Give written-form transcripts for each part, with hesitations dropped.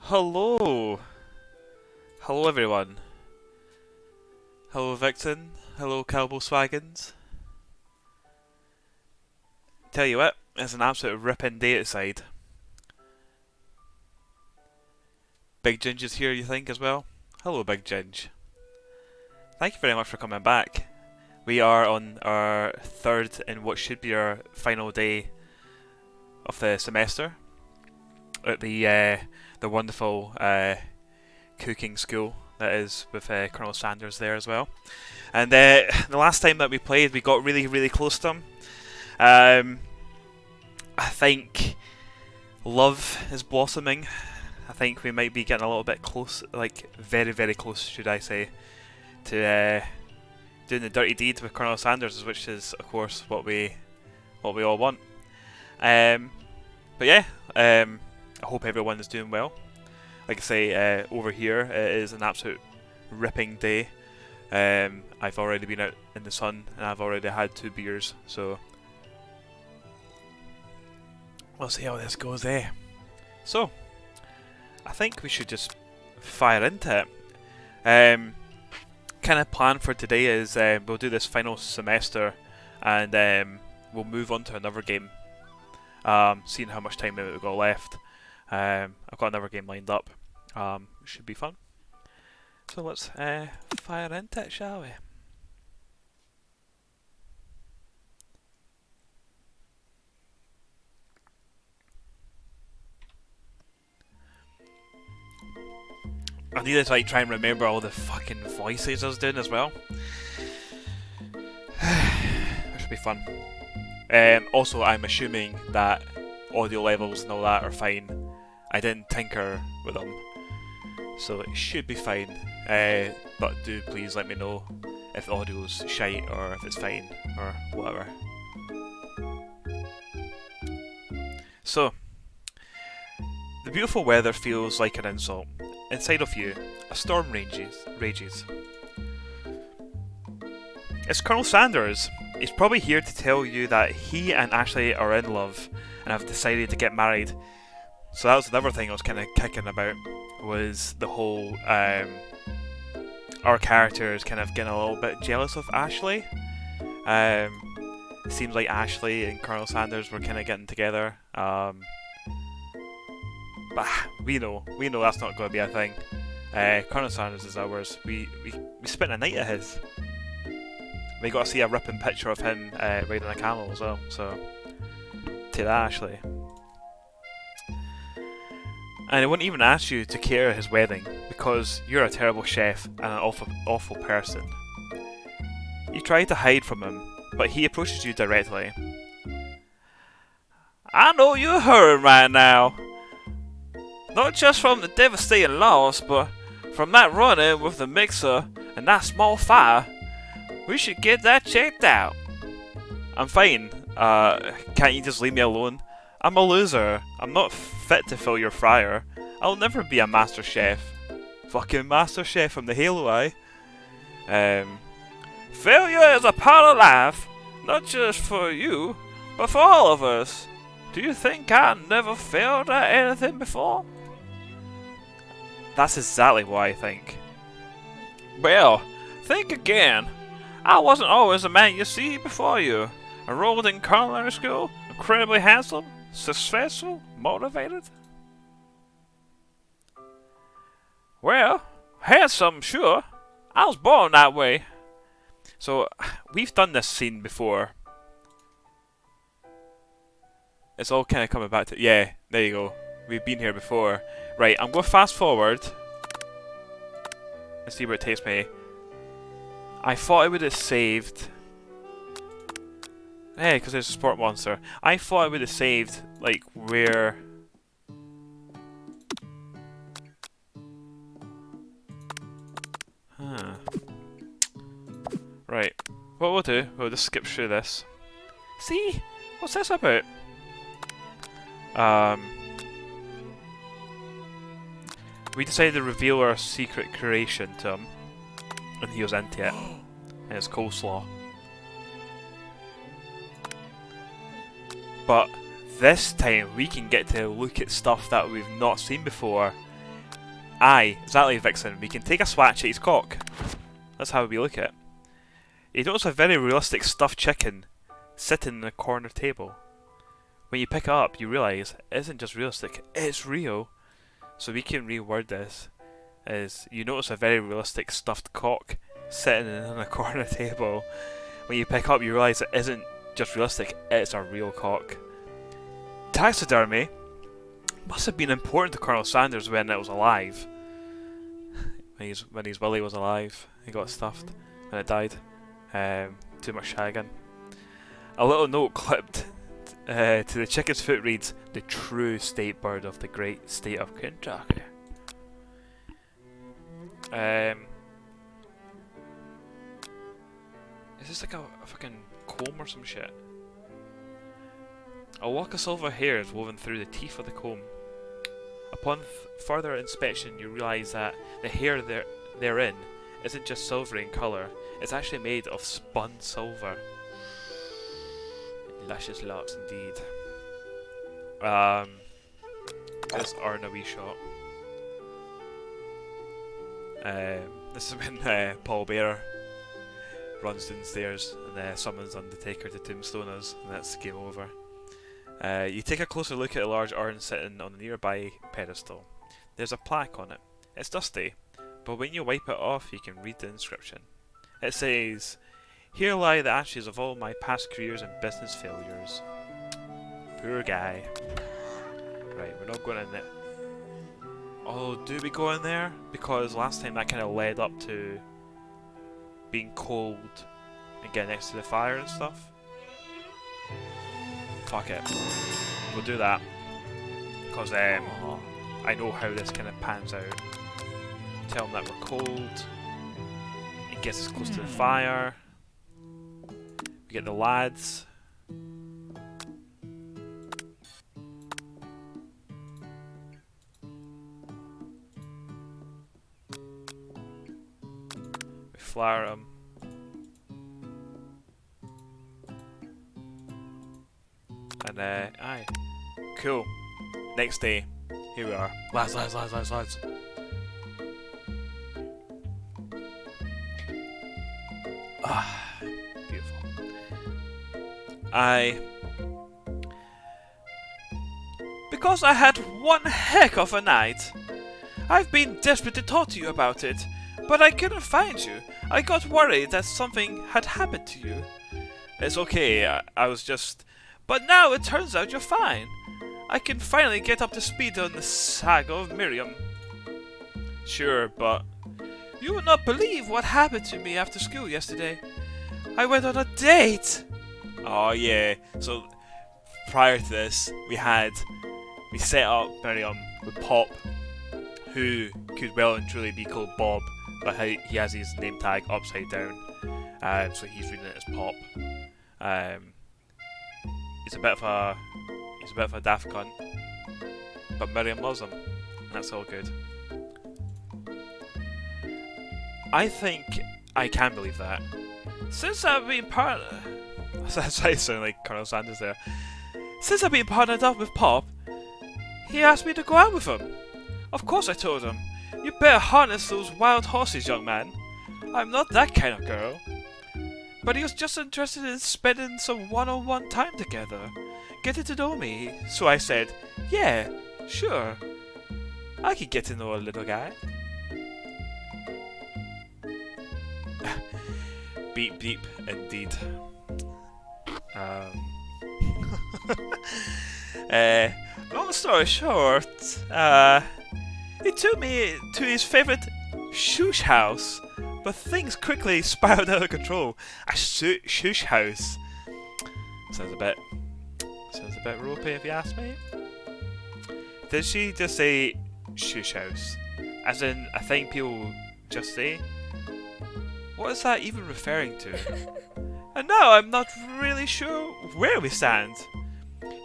Hello! Hello everyone. Hello Vixen. Hello Calbo Swaggins. Tell you what, it's an absolute ripping day outside. Big Ginge is here, you think, as well? Hello Big Ginge. Thank you very much for coming back. We are on our third and what should be our final day of the semester at the wonderful cooking school that is with Colonel Sanders there as well. And the last time that we played, we got really close to him. I think love is blossoming. I think we might be getting a little bit close, like very close, should I say, to doing the dirty deed with Colonel Sanders, which is of course what we all want. But yeah, I hope everyone is doing well. Like I say, over here it is an absolute ripping day. I've already been out in the sun and I've already had 2 beers, so we'll see how this goes there. So, I think we should just fire into it. Kind of plan for today is we'll do this final semester and we'll move on to another game. Seeing how much time we've got left. I've got another game lined up. Should be fun. So let's fire into it, shall we? I need to try and remember all the fucking voices I was doing as well. That should be fun. Also, I'm assuming that audio levels and all that are fine. I didn't tinker with them, so it should be fine. But do please let me know if the audio's shite or if it's fine or whatever. So, the beautiful weather feels like an insult. Inside of you, a storm rages. It's Colonel Sanders. He's probably here to tell you that he and Ashley are in love and have decided to get married. So that was another thing I was kind of kicking about, was the whole our characters kind of getting a little bit jealous of Ashley. It seems like Ashley and Colonel Sanders were kind of getting together. But we know that's not going to be a thing. Colonel Sanders is ours. We spent a night at his. We got to see a ripping picture of him riding a camel as well. So take that, Ashley. And I wouldn't even ask you to cater at his wedding because you're a terrible chef and an awful person. You try to hide from him, but he approaches you directly. I know you're hurting right now. Not just from the devastating loss, but from that run-in with the mixer and that small fire. We should get that checked out. I'm fine. Can't you just leave me alone? I'm a loser. I'm not fit to fill your fryer. I'll never be a master chef. Fucking master chef from the Halo eye. Failure is a part of life. Not just for you, but for all of us. Do you think I never failed at anything before? That's exactly what I think. Well, think again. I wasn't always the man you see before you. Enrolled in culinary school, incredibly handsome, successful, motivated. Well, handsome, sure. I was born that way. So, we've done this scene before. It's all kind of coming back to... Yeah, there you go. We've been here before. Right, I'm going to fast forward. Let's see where it takes me. I thought I would have saved... Hey, because there's a sport monster. I thought I would have saved, like, where... Huh. Right. What we'll do, we'll just skip through this. See? What's this about? We decided to reveal our secret creation to him. And he was into it. And it's coleslaw. But this time we can get to look at stuff that we've not seen before. Aye, exactly, Vixen. We can take a swatch at his cock. That's how we look at it. You notice a very realistic stuffed chicken sitting in a corner table. When you pick it up, you realise it isn't just realistic, it's real. So we can reword this as you notice a very realistic stuffed cock sitting in a corner table. When you pick up, you realise it isn't just realistic, it's a real cock. Taxidermy must have been important to Colonel Sanders when it was alive. when his willy was alive, he got stuffed when it died. Too much shagging. A little note clipped to the chicken's foot reads, "The true state bird of the great state of Kentucky." Is this like a fucking comb or some shit? A lock of silver hair is woven through the teeth of the comb. Upon further inspection, you realise that the hair therein isn't just silvery in colour, it's actually made of spun silver. Luscious locks indeed. Let's earn a wee shot. This is when Paul Bearer runs downstairs and summons Undertaker to tombstone us, and that's game over. You take a closer look at a large urn sitting on a nearby pedestal. There's a plaque on it. It's dusty, but when you wipe it off you can read the inscription. It says, "Here lie the ashes of all my past careers and business failures." Poor guy. Right, we're not going in there. Oh, do we go in there? Because last time that kind of led up to being cold and getting next to the fire and stuff. Fuck it. We'll do that. Because I know how this kind of pans out. Tell them that we're cold. It gets us close to the fire. We get the lads. We flower them. And aye. Cool. Next day. Here we are. Lads. Ah, beautiful. Because I had one heck of a night. I've been desperate to talk to you about it, but I couldn't find you. I got worried that something had happened to you. It's okay, I was just... But now it turns out you're fine. I can finally get up to speed on the saga of Miriam. Sure, but... You would not believe what happened to me after school yesterday. I went on a date! Oh yeah, so prior to this, we set up Miriam with Pop, who could well and truly be called Bob, but he has his name tag upside down, so he's reading it as Pop. He's a bit of a daft cunt, but Miriam loves him, and that's all good. I think I can believe that. Since I've been I sound like Colonel Sanders there. Since I've been partnered up with Pop, he asked me to go out with him. Of course I told him. You better harness those wild horses, young man. I'm not that kind of girl. But he was just interested in spending some one-on-one time together, getting to know me. So I said, yeah, sure. I could get to know a little guy. Beep beep, indeed. Long story short, he took me to his favourite shoosh house, but things quickly spiraled out of control. A shoosh house sounds a bit ropey if you ask me. Did she just say shoosh house? As in a thing people just say? What is that even referring to? And now I'm not really sure where we stand.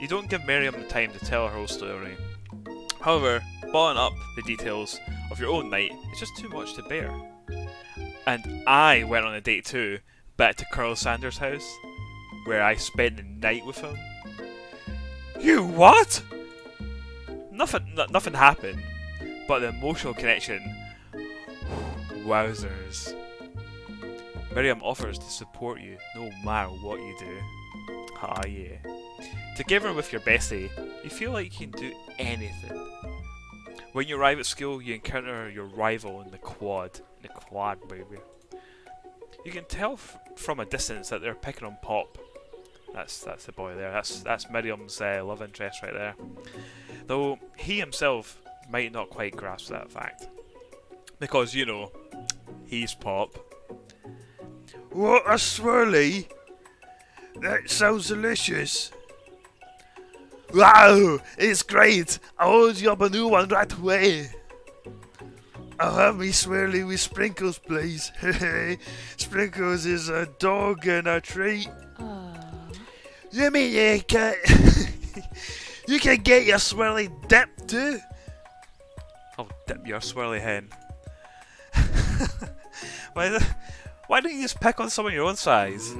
You don't give Miriam the time to tell her whole story. However, balling up the details of your own night is just too much to bear. And I went on a date too, back to Colonel Sanders' house, where I spent the night with him. You what? Nothing happened, but the emotional connection, wowzers. Miriam offers to support you no matter what you do. Ah yeah. Together with your bestie, you feel like you can do anything. When you arrive at school, you encounter your rival in the quad. The quad, baby. You can tell from a distance that they're picking on Pop. That's the boy there. That's Miriam's love interest right there. Though he himself might not quite grasp that fact, because you know, he's Pop. What a swirly! That sounds delicious. Wow, it's great. I'll order you up a new one right away. I'll have me swirly with sprinkles, please. Sprinkles is a dog and a treat. You mean you can you can get your swirly dip too? I'll dip your swirly hen. Why don't you just pick on someone your own size?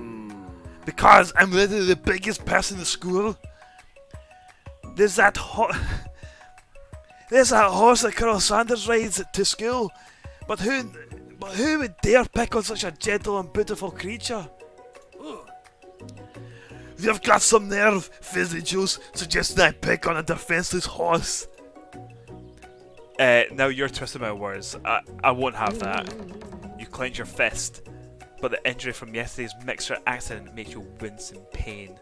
Because I'm literally the biggest person in school. There's that horse that Colonel Sanders rides to school. But who would dare pick on such a gentle and beautiful creature? You've got some nerve, Fizzy Juice, suggesting I pick on a defenseless horse. Now you're twisting my words. I won't have that. You clench your fist, but the injury from yesterday's mixer accident makes you wince in pain.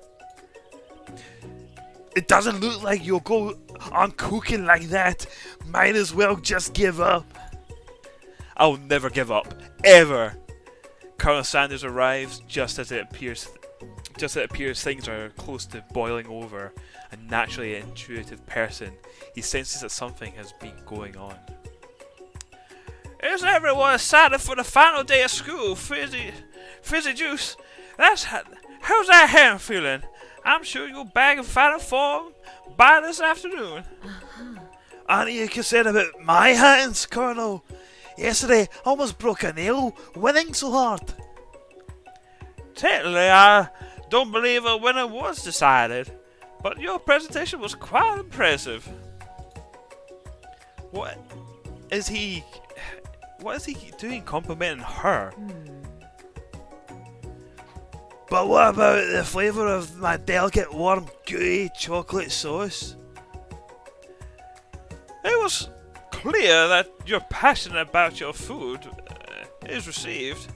It doesn't look like you'll go on cooking like that. Might as well just give up. I'll never give up, ever. Colonel Sanders arrives just as it appears things are close to boiling over. A naturally intuitive person, he senses that something has been going on. Is everyone excited for the final day of school, Fizzy Juice? How's that hand feeling? I'm sure you'll bag in final form by this afternoon. Aren't you concerned about my hands, Colonel? Yesterday, I almost broke a nail winning so hard. Technically, I don't believe a winner was decided, but your presentation was quite impressive. What is he doing complimenting her? But what about the flavour of my delicate warm gooey chocolate sauce? It was clear that you're passionate about your food is received.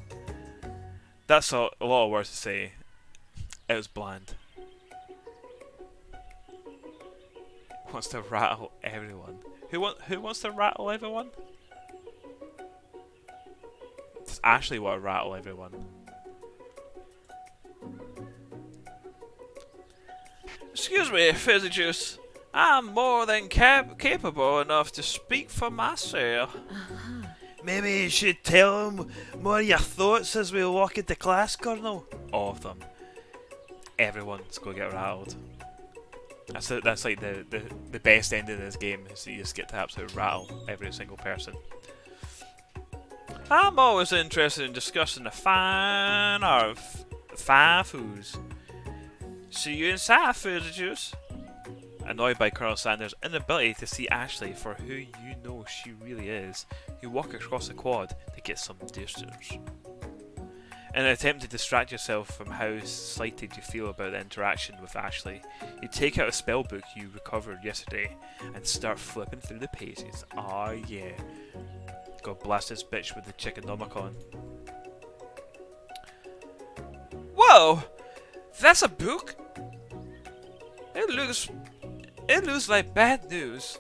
That's a lot of words to say. It was bland. Wants to rattle everyone. Who wants to rattle everyone? Does Ashley want to rattle everyone? Excuse me, Fizzy Juice. I'm more than capable enough to speak for myself. Maybe you should tell him more of your thoughts as we walk into class, Colonel. All of them. Everyone's going to get rattled. That's like the best ending in this game, is that you just get to absolutely rattle every single person. I'm always interested in discussing the fine art of fine foods. See you inside, Fizzy Juice. Annoyed by Colonel Sanders' inability to see Ashley for who you know she really is, you walk across the quad to get some distance. In an attempt to distract yourself from how slighted you feel about the interaction with Ashley, you take out a spell book you recovered yesterday and start flipping through the pages. Ah yeah. Go blast this bitch with the Chickenomicon. Whoa! That's a book? It looks like bad news.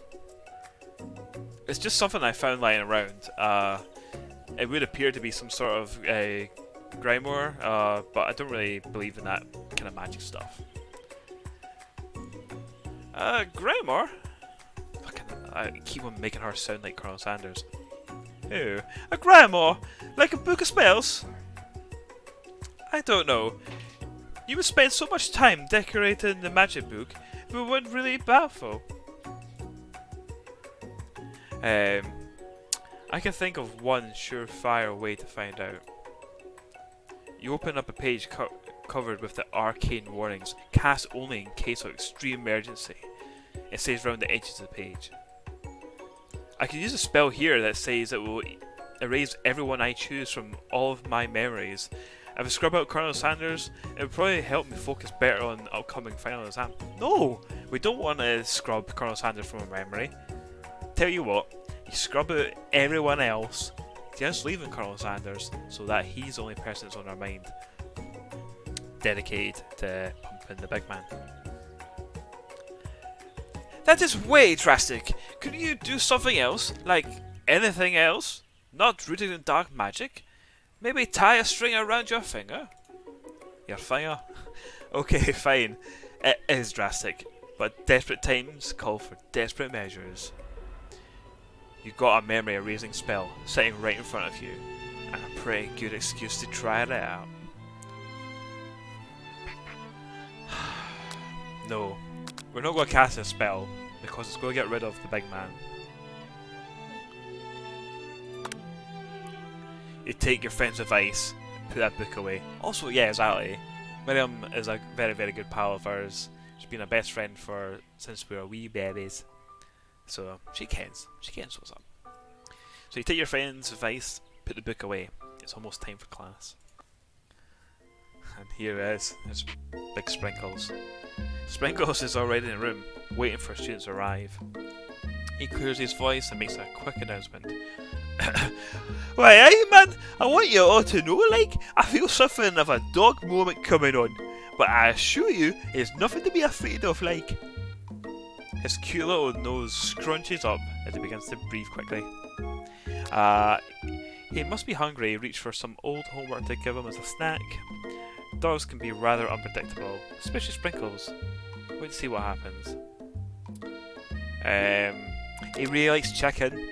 It's just something I found lying around. It would appear to be some sort of a grimoire, but I don't really believe in that kind of magic stuff. Grimoire? I keep on making her sound like Colonel Sanders. Ew, a grimoire? Like a book of spells? I don't know. You would spend so much time decorating the magic book, it would really baffle. I can think of one surefire way to find out. You open up a page covered with the arcane warnings, cast only in case of extreme emergency. It says around the edges of the page. I can use a spell here that says it will erase everyone I choose from all of my memories. If I scrub out Colonel Sanders, it would probably help me focus better on upcoming final exam. No! We don't want to scrub Colonel Sanders from our memory. Tell you what, you scrub out everyone else, just leaving Colonel Sanders, so that he's the only person that's on our mind. Dedicated to pumping the big man. That is way drastic. Could you do something else? Like anything else? Not rooted in dark magic? Maybe tie a string around your finger? Your finger? Okay, fine. It is drastic, but desperate times call for desperate measures. You got a memory erasing spell sitting right in front of you, and a pretty good excuse to try it out. No, we're not going to cast a spell because it's going to get rid of the big man. You take your friend's advice and put that book away. Also, yeah, exactly. Miriam is a very, very good pal of ours. She's been a best friend since we were wee babies. So she kens what's up. So you take your friend's advice, put the book away. It's almost time for class. And here it is. It's Big Sprinkles. Sprinkles is already in the room, waiting for students to arrive. He clears his voice and makes a quick announcement. Why, aye, man, I want you all to know, like, I feel something of a dog moment coming on, but I assure you, it's nothing to be afraid of, like. His cute little nose scrunches up as he begins to breathe quickly. He must be hungry. Reach for some old homework to give him as a snack. Dogs can be rather unpredictable, especially Sprinkles. Wait to see what happens. He really likes chicken.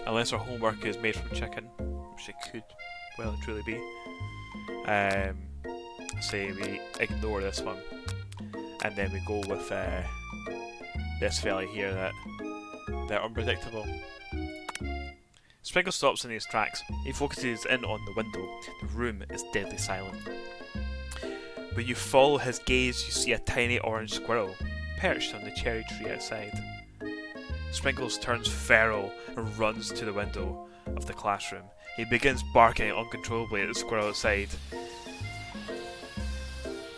Unless our homework is made from chicken, which it could well and truly be. Say we ignore this one, and then we go with this fella here that they're unpredictable. Sprinkle stops in his tracks. He focuses in on the window. The room is deadly silent. When you follow his gaze, you see a tiny orange squirrel perched on the cherry tree outside. Sprinkles turns feral and runs to the window of the classroom. He begins barking uncontrollably at the squirrel outside.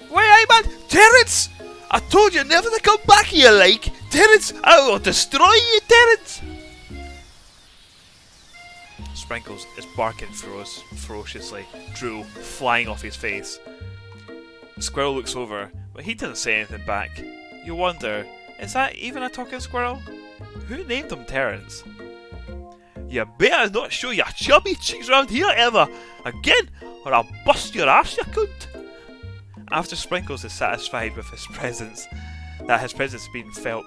Wait, hey man! Terrence! I told you never to come back here, like! Terrence! I will destroy you, Terrence! Sprinkles is barking ferociously, drool flying off his face. The squirrel looks over, but he doesn't say anything back. You wonder, is that even a talking squirrel? Who named him Terrence? You better not show your chubby cheeks around here ever again, or I'll bust your ass, you cunt! After Sprinkles is satisfied with his presence, that his presence has been felt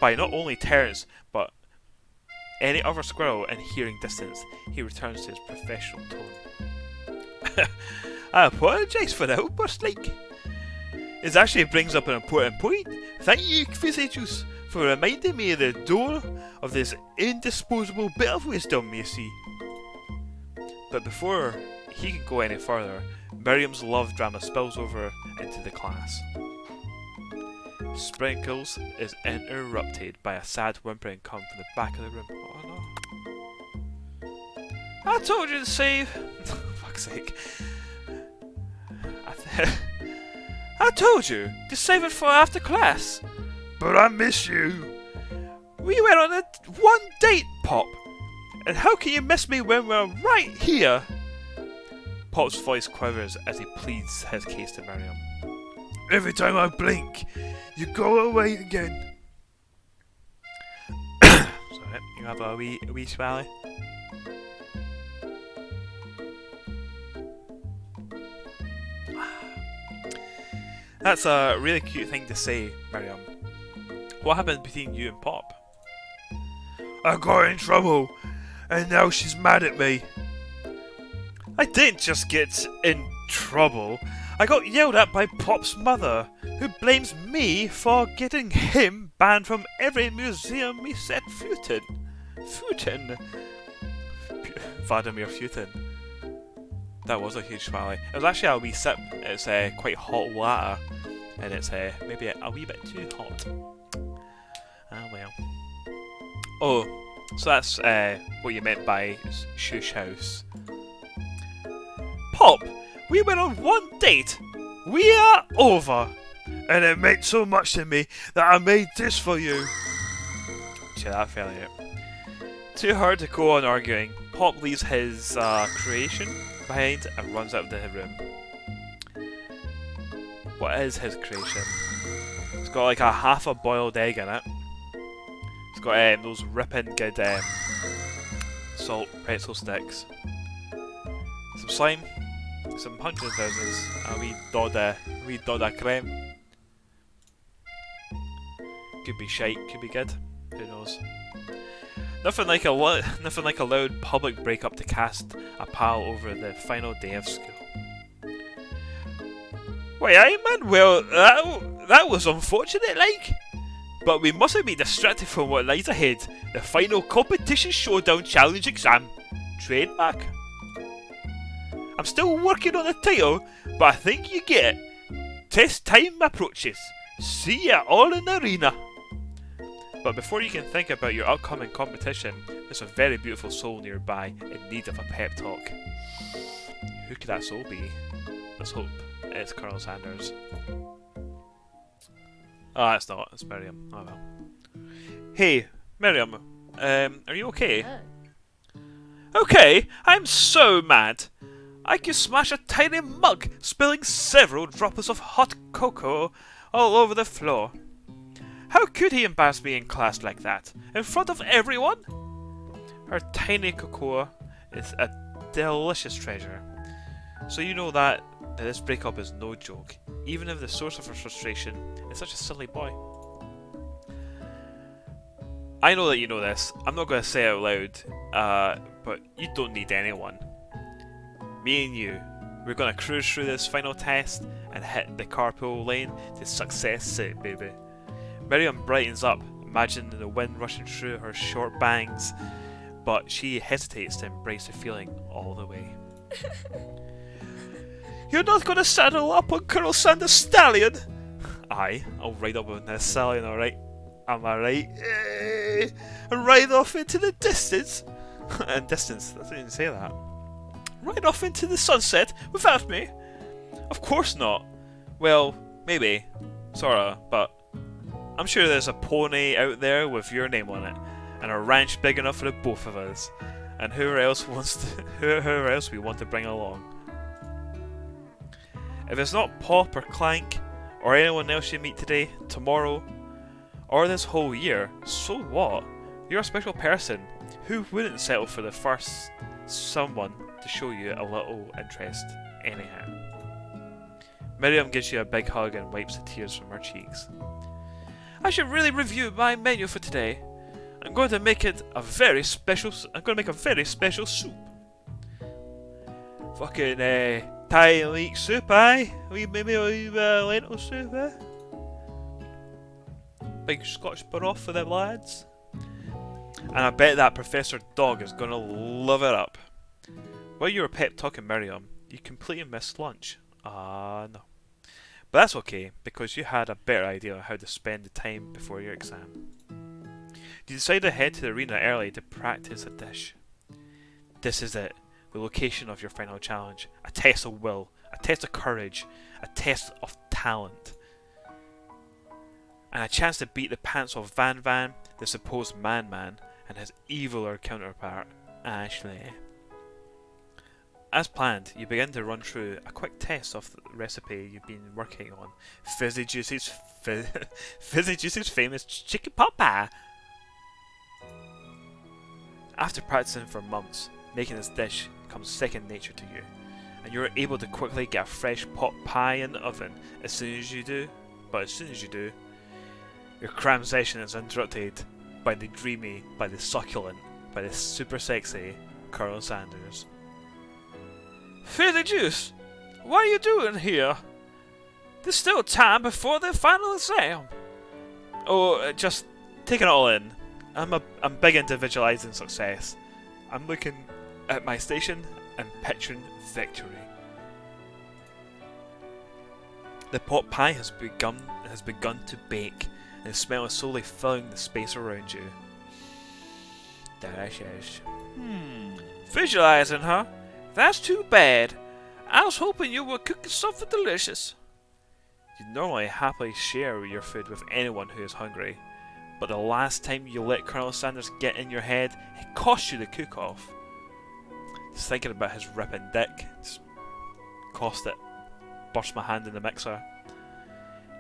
by not only Terrence, but any other squirrel in hearing distance, he returns to his professional tone. I apologise for the outburst, like. It actually brings up an important point. Thank you, Fizzy Juice, for reminding me of the door of this indisposable bit of wisdom, you see. But before he can go any further, Miriam's love drama spills over into the class. Sprinkles is interrupted by a sad whimpering come from the back of the room. Oh no. I told you to save... fuck's sake. I told you to save it for after class. But I miss you. We went on one date, Pop. And how can you miss me when we're right here? Pop's voice quivers as he pleads his case to Miriam. Every time I blink, you go away again. Sorry, you have a wee swally. That's a really cute thing to say, Miriam. What happened between you and Pop? I got in trouble, and now she's mad at me. I didn't just get in trouble. I got yelled at by Pop's mother, who blames me for getting him banned from every museum we set foot in. Vladimir Putin. That was a huge swally. It was actually a wee sip. It's quite hot water, and it's maybe a wee bit too hot. Ah well. Oh, so that's what you meant by shush house. Pop, we went on one date. We are over. And it meant so much to me that I made this for you. Check that fella out. Too hard to go on arguing. Pop leaves his creation behind and runs out of the room. What is his creation? It's got like a half a boiled egg in it. It's got those ripping good salt pretzel sticks. Some slime, some punching thousands, a wee dod of creme. Could be shite, could be good. Who knows? Nothing like a loud public breakup to cast a pal over the final day of school. Why, aye man, well, that was unfortunate, like. But we mustn't be distracted from what lies ahead. The final competition showdown challenge exam. Trademark. I'm still working on the title, but I think you get it. Test time approaches. See ya all in the arena. But before you can think about your upcoming competition, there's a very beautiful soul nearby in need of a pep talk. Who could that soul be? Let's hope it's Colonel Sanders. Oh, it's not. It's Miriam. Oh well. Hey, Miriam. Are you okay? Okay, I'm so mad. I could smash a tiny mug, spilling several droplets of hot cocoa all over the floor. How could he embarrass me in class like that, in front of everyone? Her tiny cocoa is a delicious treasure. So you know that this breakup is no joke, even if the source of her frustration is such a silly boy. I know that you know this. I'm not going to say it out loud, but you don't need anyone. Me and you, we're going to cruise through this final test and hit the carpool lane to success soon, baby. Miriam brightens up, imagining the wind rushing through her short bangs, but she hesitates to embrace the feeling all the way. You're not going to saddle up on Colonel Sanders' stallion? Aye, I'll ride up on this stallion, alright. Am I right? And ride off into the distance. And distance, I didn't even say that. Ride off into the sunset without me? Of course not. Well, maybe. Sorta, but I'm sure there's a pony out there with your name on it, and a ranch big enough for the both of us. And whoever else we want to bring along. If it's not Pop or Clank, or anyone else you meet today, tomorrow, or this whole year, so what? You're a special person. Who wouldn't settle for the first someone to show you a little interest anyhow? Miriam gives you a big hug and wipes the tears from her cheeks. I should really review my menu for today. I'm going to make a very special soup. Fucking Thai leek soup, aye? Maybe a wee lentil soup, eh? Big Scotch broth for them lads. And I bet that Professor Dog is gonna love it up. While you were pep talking Miriam, you completely missed lunch. No. But that's okay, because you had a better idea of how to spend the time before your exam. You decided to head to the arena early to practice a dish. This is it, the location of your final challenge. A test of will, a test of courage, a test of talent. And a chance to beat the pants off Van Van, the supposed Man-Man, and his eviler counterpart, Ashley. As planned, you begin to run through a quick test of the recipe you've been working on. Fizzy Juicy's famous chicken pot pie. After practicing for months, making this dish comes second nature to you, and you're able to quickly get a fresh pot pie in the oven as soon as you do, your cram session is interrupted by the dreamy, by the succulent, by the super sexy Colonel Sanders. Fizzy Juice, what are you doing here? There's still time before the final exam. Oh, just taking it all in. I'm big into visualizing success. I'm looking at my station and picturing victory. The pot pie has begun to bake, and the smell is slowly filling the space around you. Delicious. Visualizing, huh? That's too bad. I was hoping you were cooking something delicious. You normally happily share your food with anyone who is hungry, but the last time you let Colonel Sanders get in your head, it cost you the cook-off. Just thinking about his ripping dick, just cost it. Burst my hand in the mixer.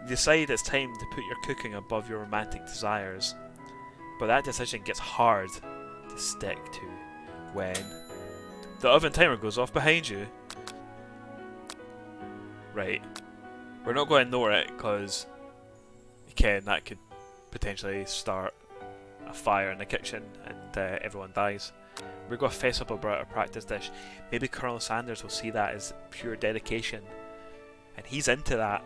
You decide it's time to put your cooking above your romantic desires, but that decision gets hard to stick to when the oven timer goes off behind you. Right. We're not going to ignore it because, again, that could potentially start a fire in the kitchen and everyone dies. We're going to fess up about our practice dish. Maybe Colonel Sanders will see that as pure dedication, and he's into that.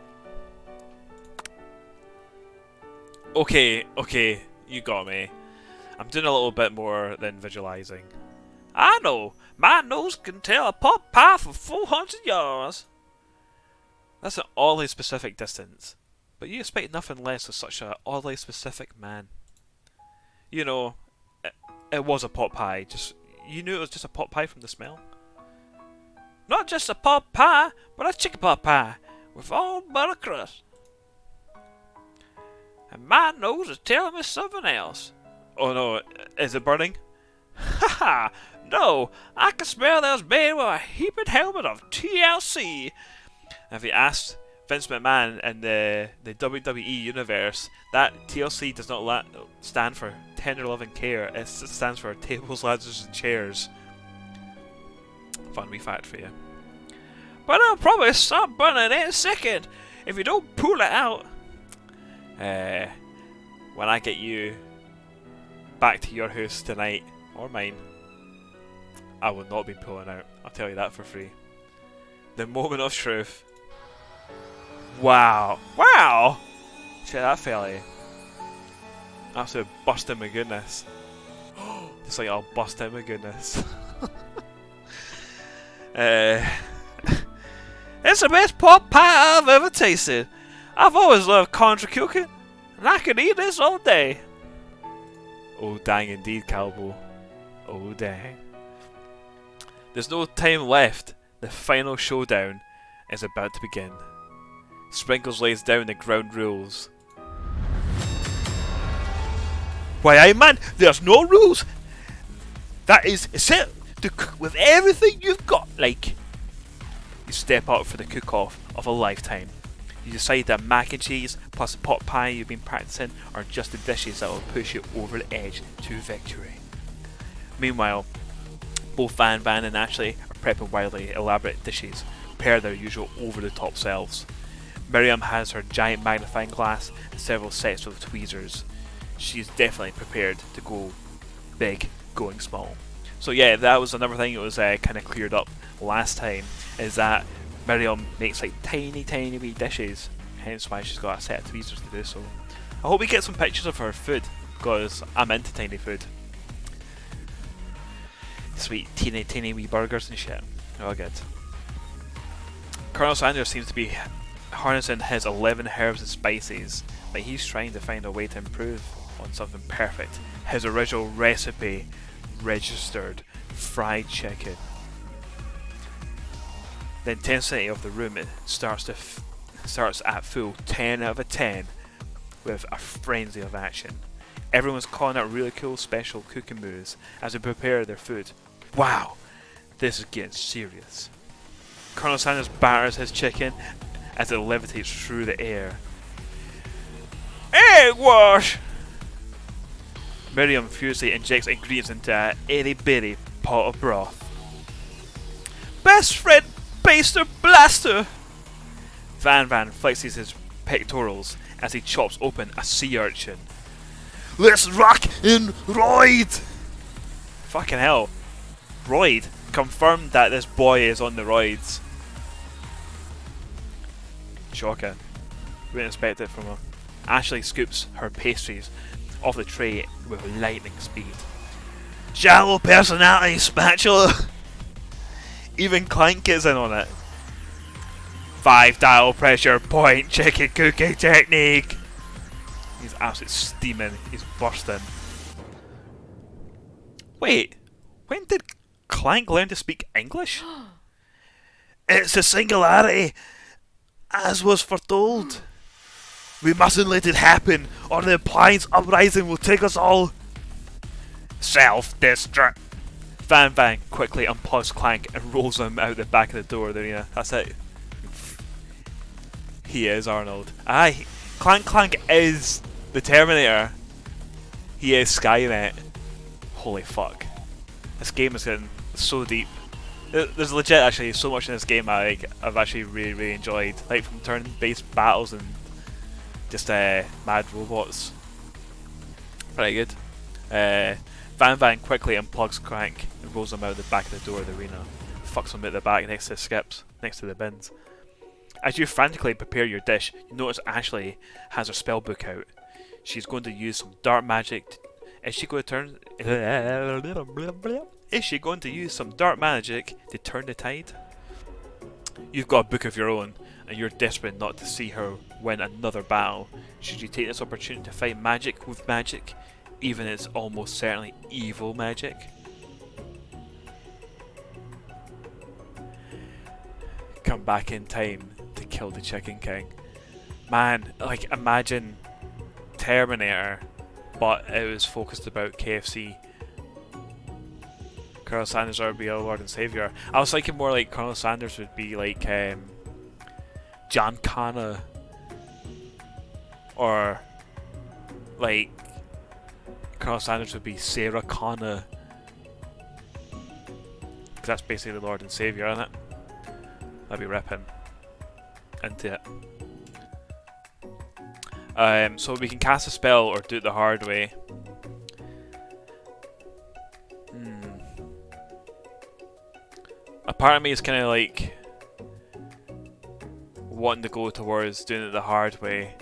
Okay, you got me. I'm doing a little bit more than visualizing. I know, my nose can tell a pot pie for 400 yards. That's an oddly specific distance, but you expect nothing less of such an oddly specific man. You know, it was a pot pie, you knew it was just a pot pie from the smell. Not just a pot pie, but a chicken pot pie, with all butter crust. And my nose is telling me something else. Oh no, is it burning? Haha, no, I can smell that was made with a heaping helmet of TLC. And if you asked Vince McMahon in the WWE universe, that TLC does not stand for Tender Loving Care, it stands for Tables, Ladders and Chairs. Fun wee fact for you. But I'll probably stop burning in a second if you don't pull it out. When I get you back to your house tonight, or mine, I will not be pulling out. I'll tell you that for free. The moment of truth. Wow. Wow! Check that fella. Absolute busting my goodness. Just like I'll bust out my goodness. It's the best pot pie I've ever tasted. I've always loved country cooking, and I could eat this all day. Oh dang indeed, Calbo. Oh dang. There's no time left. The final showdown is about to begin. Sprinkles lays down the ground rules. Why, aye man, there's no rules. That is set to cook with everything you've got, like. You step up for the cook-off of a lifetime. You decide that mac and cheese plus pot pie you've been practicing are just the dishes that will push you over the edge to victory. Meanwhile, both Van and Ashley are prepping wildly elaborate dishes per their usual over-the-top selves. Miriam has her giant magnifying glass and several sets of tweezers. She's definitely prepared to go big, going small. So yeah, that was another thing that was kind of cleared up last time, is that Miriam makes like tiny wee dishes, hence why she's got a set of tweezers to do so. I hope we get some pictures of her food, because I'm into tiny food. Sweet teeny wee burgers and shit. Oh good. Colonel Sanders seems to be harnessing his 11 herbs and spices, but he's trying to find a way to improve on something perfect. His original recipe, registered fried chicken. The intensity of the room starts at full 10 out of 10 with a frenzy of action. Everyone's calling out really cool special cooking moves as they prepare their food. Wow, this is getting serious. Colonel Sanders batters his chicken as it levitates through the air. Egg wash! Miriam furiously injects ingredients into a itty bitty pot of broth. Best friend baster blaster! Van flexes his pectorals as he chops open a sea urchin. Let's rock and ride! Fucking hell. Roid. Confirmed that this boy is on the roids. Shocking. Wouldn't expect it from her. Ashley scoops her pastries off the tray with lightning speed. Shallow personality spatula! Even Clank gets in on it. 5 dial pressure point chicken cooking technique. He's absolutely steaming. He's bursting. Wait, when did Clank learn to speak English? It's a singularity, as was foretold. We mustn't let it happen, or the appliance uprising will take us all. Self-destruct. Van Van quickly unplugs Clank and rolls him out the back of the door of the arena. That's it. He is Arnold. Aye, Clank is the Terminator. He is Skynet. Holy fuck. This game is getting so deep. There's legit actually so much in this game I've actually really enjoyed. Like from turn-based battles and just mad robots. Pretty good. Van Van quickly unplugs Clank and rolls him out the back of the door of the arena. Fucks him at the back next to the skips, next to the bins. As you frantically prepare your dish, you notice Ashley has her spell book out. She's going to use some dark magic. Is she going to use some dark magic to turn the tide? You've got a book of your own, and you're desperate not to see her win another battle. Should you take this opportunity to fight magic with magic, even if it's almost certainly evil magic? Come back in time to kill the Chicken King. Man, like imagine Terminator, but it was focused about KFC. Colonel Sanders would be our Lord and Savior. I was thinking more like Colonel Sanders would be like John Connor, or like Colonel Sanders would be Sarah Connor, because that's basically the Lord and Savior, isn't it? I'd be ripping into it. So we can cast a spell or do it the hard way. A part of me is kind of like wanting to go towards doing it the hard way.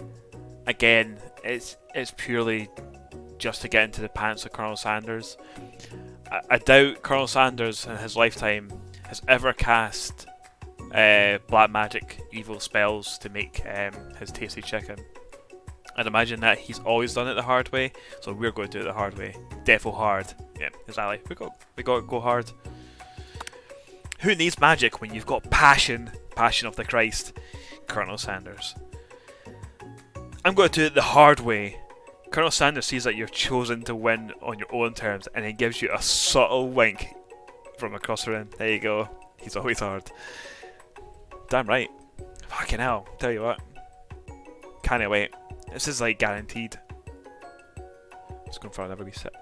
Again, it's purely just to get into the pants of Colonel Sanders. I doubt Colonel Sanders in his lifetime has ever cast black magic evil spells to make his tasty chicken. I'd imagine that he's always done it the hard way, so we're going to do it the hard way. Defo hard. Yeah, exactly. We got to go hard. Who needs magic when you've got passion? Passion of the Christ. Colonel Sanders. I'm going to do it the hard way. Colonel Sanders sees that you've chosen to win on your own terms, and he gives you a subtle wink from across the room. There you go. He's always hard. Damn right. Fucking hell. Tell you what. Can't wait. This is like guaranteed. Just going for another wee sip.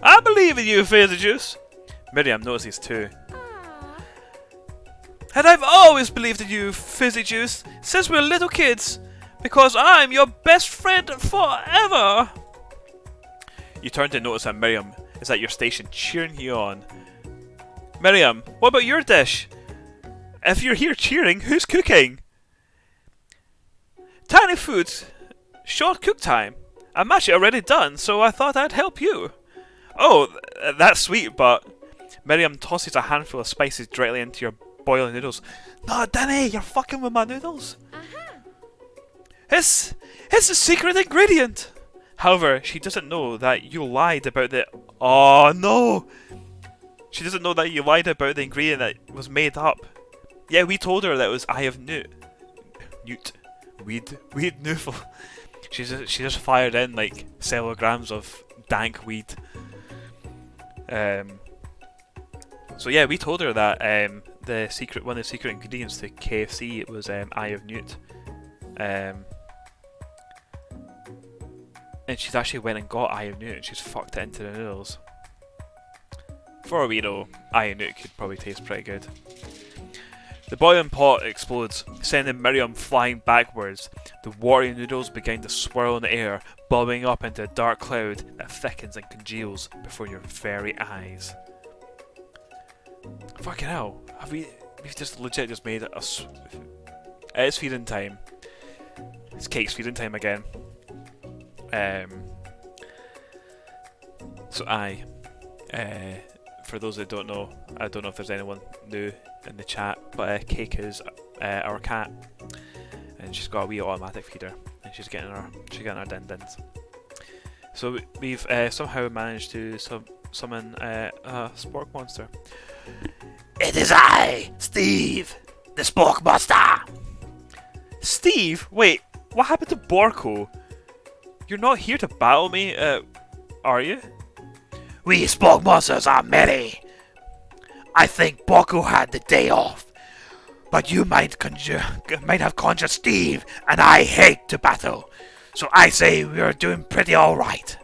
I believe in you, Fizzy Juice. Miriam notices too. And I've always believed in you, Fizzy Juice, since we were little kids, because I'm your best friend forever. You turn to notice that Miriam is at your station cheering you on. Miriam, what about your dish? If you're here cheering, who's cooking? Tiny Foods, short cook time. I'm actually already done, so I thought I'd help you. Oh, that's sweet, but Miriam tosses a handful of spices directly into your boiling noodles. No, Danny, you're fucking with my noodles. It's a secret ingredient. However, she doesn't know that you lied about the... Oh, no! She doesn't know that you lied about the ingredient that was made up. Yeah, we told her that it was Eye of Newt. Weed Noofle. She just fired in like several grams of dank weed. So yeah, we told her that one of the secret ingredients to KFC it was Eye of Newt. And she's actually went and got Eye of Newt and she's fucked it into the noodles. For all we know, Eye of Newt could probably taste pretty good. The boiling pot explodes, sending Miriam flying backwards. The watery noodles begin to swirl in the air, bobbing up into a dark cloud that thickens and congeals before your very eyes. Fucking hell, we've just legit just made it it's feeding time. It's Cake's feeding time again. For those that don't know, I don't know if there's anyone new in the chat, but Cake is our cat, and she's got a wee automatic feeder, and she's getting her din-dins. So we've somehow managed to summon a spork monster. It is I, Steve, the Spork Monster. Steve, wait, what happened to Borko? You're not here to battle me, are you? We Spork Monsters are many. I think Borko had the day off, but you might have conjured Steve, and I hate to battle, so I say we are doing pretty alright.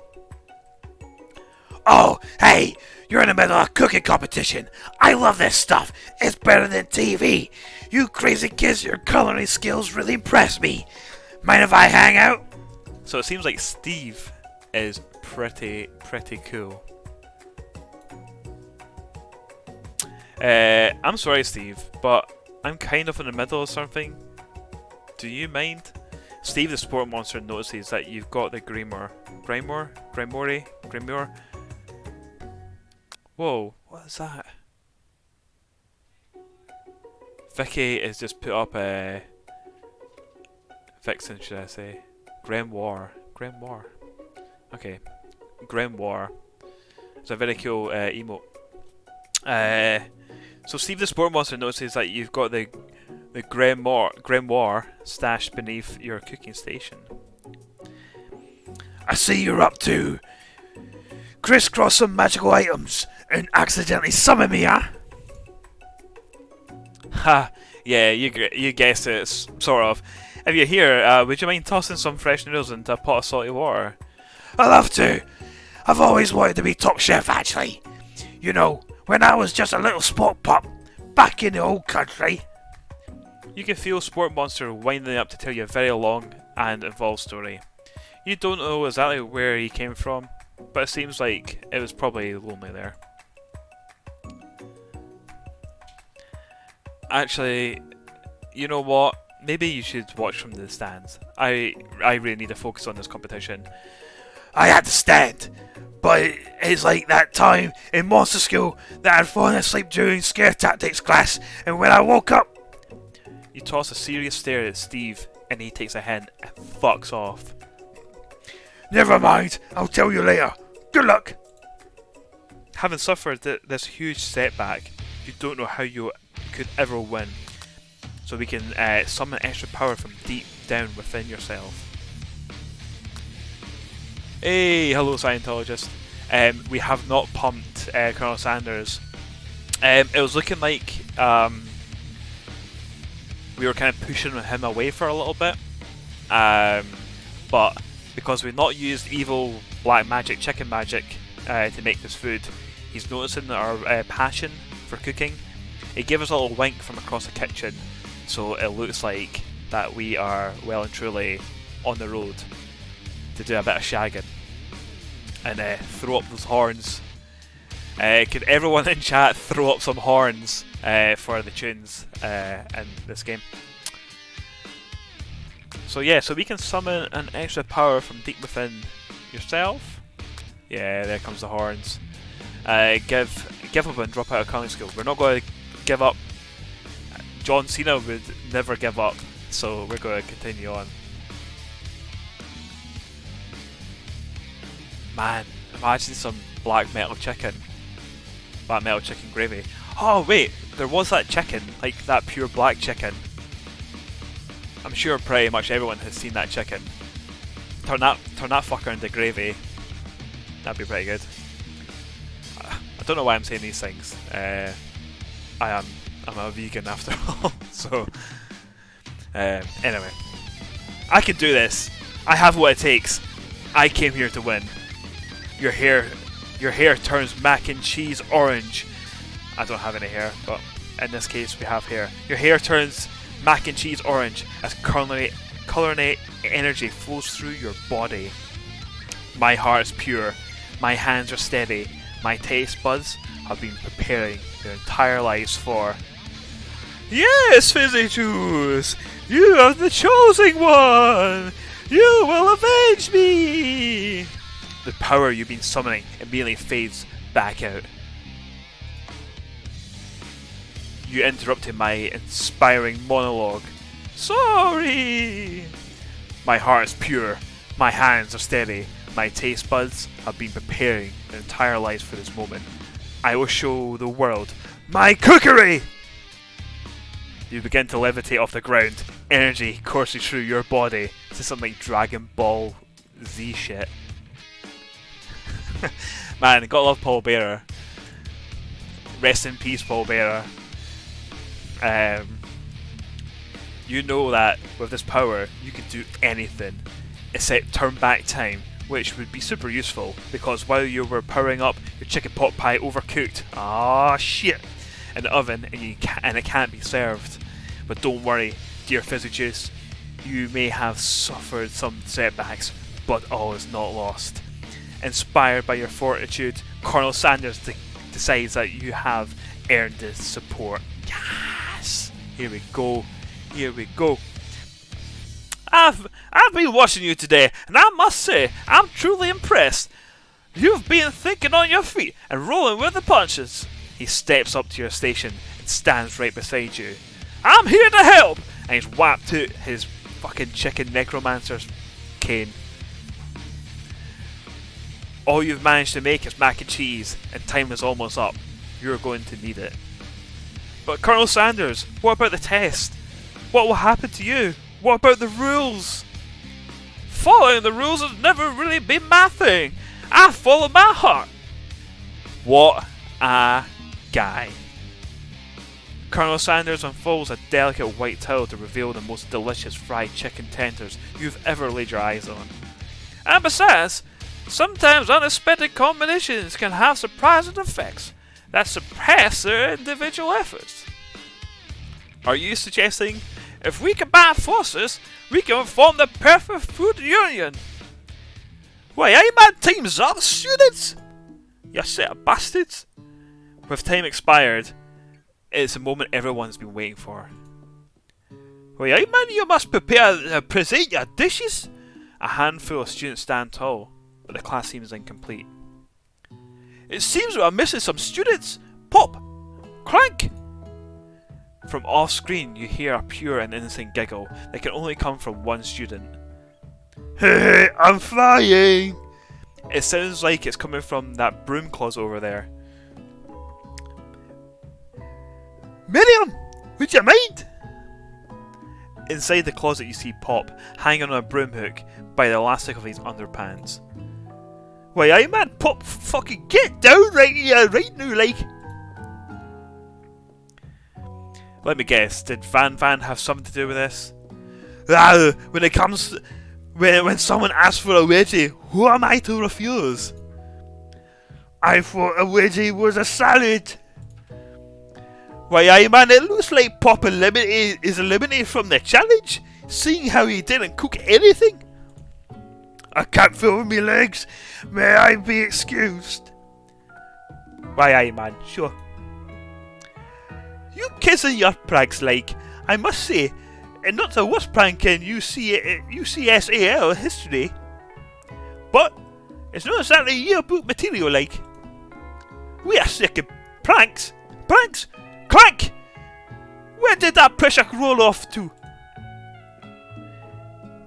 Oh, hey, you're in the middle of a cooking competition. I love this stuff. It's better than TV. You crazy kids, your culinary skills really impress me. Mind if I hang out? So it seems like Steve is pretty cool. I'm sorry, Steve, but I'm kind of in the middle of something. Do you mind? Steve the Sport Monster notices that you've got the Grimoire. Whoa, what is that? Vicky has just put up a Vixen, should I say? Grimoire. Okay, Grimoire. It's a very cool emote. So Steve the Sport Monster notices that you've got the Grimoire stashed beneath your cooking station. I see you're up to crisscross some magical items and accidentally summon me, huh? Ha! Yeah, you guessed it, sort of. If you're here, would you mind tossing some fresh noodles into a pot of salty water? I'd love to. I've always wanted to be top chef, actually. You know, when I was just a little sport pup back in the old country. You can feel Sport Monster winding up to tell you a very long and involved story. You don't know exactly where he came from, but it seems like it was probably lonely there. Actually, you know what? Maybe you should watch from the stands. I really need to focus on this competition. I had to stand, but it's like that time in monster school that I'd fallen asleep during scare tactics class, and when I woke up... You toss a serious stare at Steve, and he takes a hint and fucks off. Never mind, I'll tell you later. Good luck. Having suffered this huge setback, you don't know how you could ever win. So we can summon extra power from deep down within yourself. Hey, hello Scientologist. We have not pumped Colonel Sanders. It was looking like we were kind of pushing him away for a little bit. But because we've not used evil black magic, chicken magic, to make this food, he's noticing our passion for cooking. He gave us a little wink from across the kitchen, so it looks like that we are well and truly on the road to do a bit of shagging and throw up those horns. Could everyone in chat throw up some horns for the tunes in this game? So yeah, so we can summon an extra power from deep within yourself. Yeah, there comes the horns. Give up and drop out of culinary school. We're not going to give up. John Cena would never give up, so we're going to continue on. Man, imagine some black metal chicken gravy. Oh wait, there was that chicken, like that pure black chicken. I'm sure pretty much everyone has seen that chicken. Turn that fucker into gravy. That'd be pretty good. I don't know why I'm saying these things. I'm a vegan after all, so anyway, I can do this. I have what it takes. I came here to win. Your hair turns mac and cheese orange. I don't have any hair, but in this case we have hair. Your hair turns mac and cheese orange as culinary energy flows through your body. My heart is pure. My hands are steady. My taste buds have been preparing their entire lives for... Yes, Fizzy Juice! You are the chosen one! You will avenge me! The power you've been summoning immediately fades back out. You interrupted my inspiring monologue. Sorry! My heart is pure, my hands are steady, my taste buds have been preparing their entire lives for this moment. I will show the world my cookery! You begin to levitate off the ground, energy coursing through your body. This is something like Dragon Ball Z shit. Man, gotta love Paul Bearer. Rest in peace, Paul Bearer. You know that with this power, you can do anything except turn back time, which would be super useful because while you were powering up, your chicken pot pie overcooked. Ah, shit! In the oven, and it can't be served. But don't worry, dear Fizzy Juice, you may have suffered some setbacks, but all is not lost. Inspired by your fortitude, Colonel Sanders decides that you have earned this support. Yes! Here we go. Here we go. I've been watching you today, and I must say, I'm truly impressed. You've been thinking on your feet and rolling with the punches. He steps up to your station and stands right beside you. I'm here to help! And he's whapped out his fucking chicken necromancer's cane. All you've managed to make is mac and cheese, and time is almost up. You're going to need it. But Colonel Sanders, what about the test? What will happen to you? What about the rules? Following the rules has never really been my thing. I follow my heart. What a guy. Colonel Sanders unfolds a delicate white towel to reveal the most delicious fried chicken tenders you've ever laid your eyes on. And besides, sometimes unexpected combinations can have surprising effects that surpass their individual efforts. Are you suggesting if we combine forces, we can form the perfect food union? Why, aye man, time's up, students! You set of bastards! With time expired, it's the moment everyone's been waiting for. Why, aye man, you must present your dishes! A handful of students stand tall, but the class seems incomplete. It seems we are missing some students! Pop! Crank! From off screen, you hear a pure and innocent giggle that can only come from one student. Hey, I'm flying! It sounds like it's coming from that broom closet over there. Miriam, would you mind? Inside the closet you see Pop, hanging on a broom hook by the elastic of his underpants. Why, aye man, Pop, fucking get down right now, like. Let me guess, did Van have something to do with this? When it comes, when someone asks for a wedgie, who am I to refuse? I thought a wedgie was a salad. Why, aye man, it looks like Pop is eliminated from the challenge, seeing how he didn't cook anything. I can't feel my legs. May I be excused? Why, aye man, sure. You kids and your pranks, like, I must say, and not the worst prank in UCSAL history. But it's not exactly yearbook material, like. We are sick of pranks. Pranks? Clank! Where did that pressure roll off to?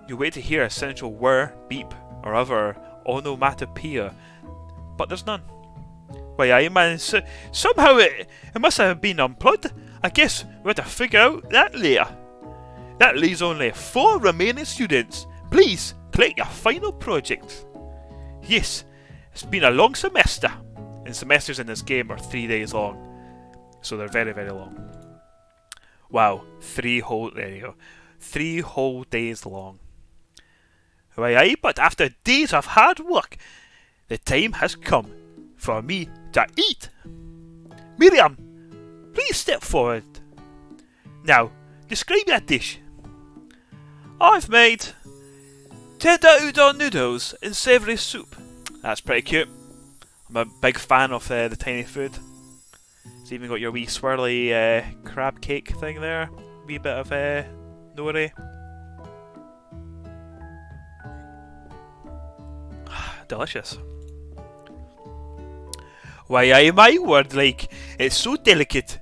You wait to hear a central whir, beep, or other onomatopoeia, but there's none. Why, aye man, somehow it must have been unplugged. I guess we'll have to figure out that later. That leaves only 4 remaining students. Please, collect your final project. Yes, it's been a long semester. And semesters in this game are 3 days long. So they're very, very long. Wow, 3 whole days long. Why, aye, but after days of hard work, the time has come for me to eat. Miriam, please step forward. Now, describe your dish. I've made tender udon noodles in savoury soup. That's pretty cute. I'm a big fan of the tiny food. It's even got your wee swirly crab cake thing there. Wee bit of nori. Delicious. Why, aye, my word, like, it's so delicate.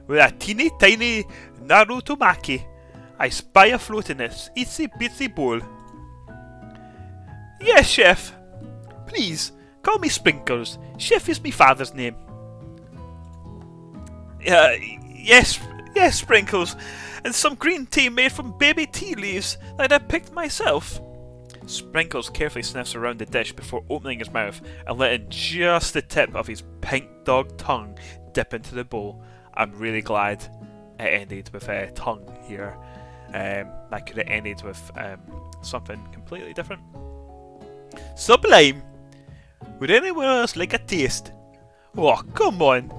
With a teeny tiny Narutomaki, I spy afloat in this itsy bitsy bowl. Yes, Chef. Please, call me Sprinkles. Chef is me father's name. Yes, Sprinkles. And some green tea made from baby tea leaves that I picked myself. Sprinkles carefully sniffs around the dish before opening his mouth and letting just the tip of his pink dog tongue dip into the bowl. I'm really glad it ended with a tongue here. That could have ended with something completely different. Sublime! Would anyone else like a taste? Oh, come on!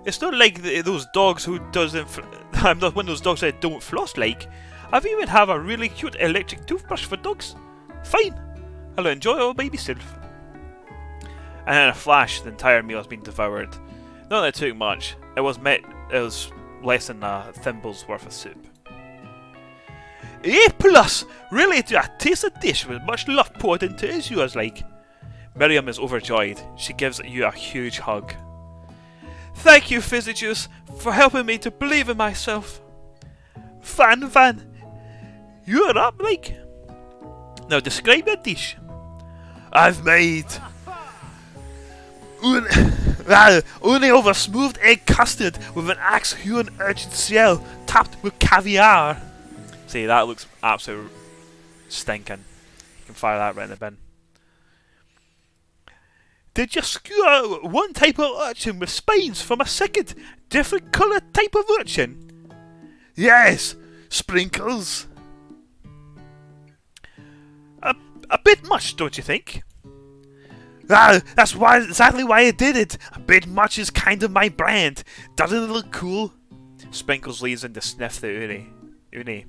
It's not like those dogs who doesn't. I'm not one of those dogs that don't floss like. I've even have a really cute electric toothbrush for dogs. Fine, I'll enjoy it all by myself. And in a flash, the entire meal has been devoured. Not that it took much. It was less than a thimble's worth of soup. A plus! Really do I taste a dish with much love poured into it as yours like. Miriam is overjoyed. She gives you a huge hug. Thank you, Fizzy Juice, for helping me to believe in myself. Van, you're up, like. Now describe your dish. I've made uni over smoothed egg custard with an axe-hewn urchin shell topped with caviar. See, that looks absolute stinking. You can fire that right in the bin. Did you skewer one type of urchin with spines from a second, different coloured type of urchin? Yes, Sprinkles. A bit much, don't you think? That's exactly why I did it. A bit much is kind of my brand. Doesn't it look cool? Sprinkles leaves in to sniff the uni,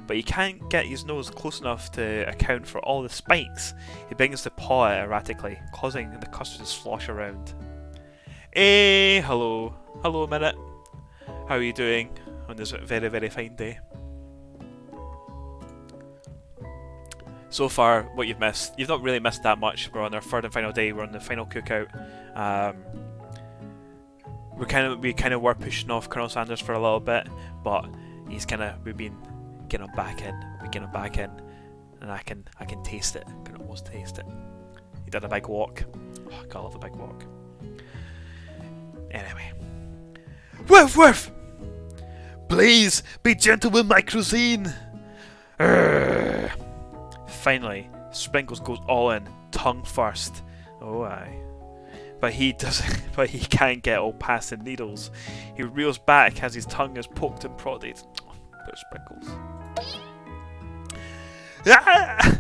but he can't get his nose close enough to account for all the spikes. He begins to paw it erratically, causing the custard to slosh around. Hey, hello, Minute. How are you doing on this very, very fine day? So far, what you've not really missed that much. We're on our third and final day. We're on the final cookout. We kind of were pushing off Colonel Sanders for a little bit, but we've been getting him back in. We get him back in, and I can taste it. I can almost taste it. He did a big walk. Oh, God, I love a big walk. Anyway, Woof! Please be gentle with my cuisine. Finally, Sprinkles goes all in, tongue first. Oh aye. But he can't get all past the needles. He reels back as his tongue is poked and prodded. Poor Sprinkles. Ah!